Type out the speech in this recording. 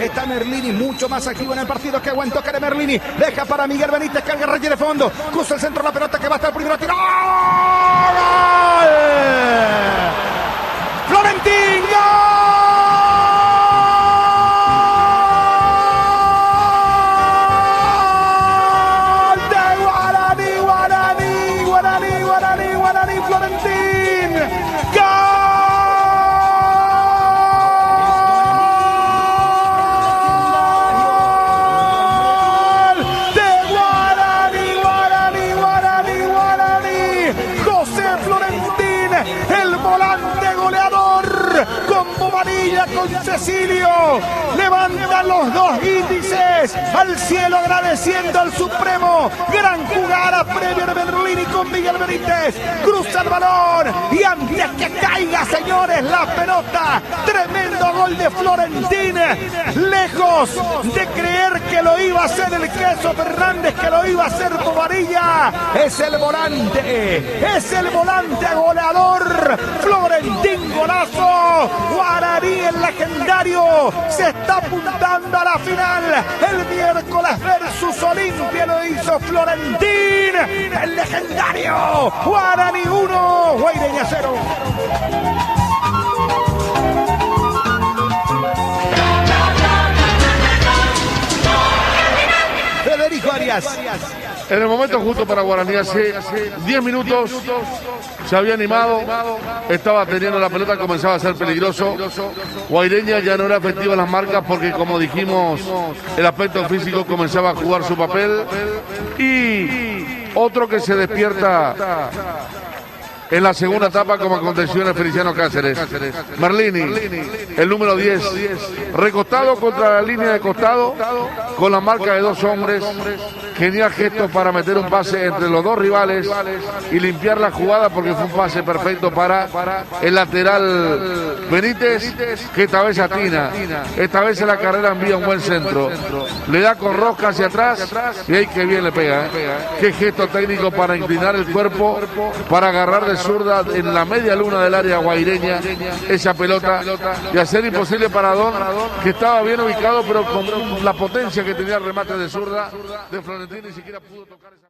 Está Merlini mucho más activo en el partido. Qué buen toque de Merlini. Deja para Miguel Benítez, carga Reyes de fondo. Cruza el centro la pelota que va a estar primero. ¡Tiro! ¡Gol! ¡Florentín! ¡Gol! Con Cecilio, levantan los dos índices al cielo agradeciendo al Supremo. Gran jugada previa de Merlini con Miguel Benítez. Cruza el balón y antes que caiga, señores, la pelota. Tremendo gol de Florentín. Lejos de creer que lo iba a hacer el Queso Fernández, que lo iba a hacer Bobadilla. Es el volante goleador. Florentín, golazo. Guaraní, el legendario, se está apuntando a la final. El miércoles versus Olimpia lo hizo Florentín, el legendario. Guaraní 1, Guaireña 0. Federico Arias. En el momento justo para Guaraní, hace 10 minutos se había animado, estaba teniendo la pelota, comenzaba a ser peligroso. Guaireña ya no era efectiva en las marcas porque, como dijimos, el aspecto físico comenzaba a jugar su papel. Y otro que se despierta en la segunda etapa, como aconteció en el Feliciano Cáceres. Merlini, el número 10, recostado contra la línea de costado, con la marca de dos hombres. Genial gesto para meter un pase entre los dos rivales y limpiar la jugada, porque fue un pase perfecto para el lateral Benítez, que esta vez atina. Esta vez en la carrera envía un buen centro. Le da con rosca hacia atrás y ahí que bien le pega. Qué gesto técnico para inclinar el cuerpo, para agarrar de zurda en la media luna del área guaireña esa pelota y hacer imposible para Don, que estaba bien ubicado, pero con la potencia que tenía el remate de zurda de Florentín ni siquiera pudo tocar esa.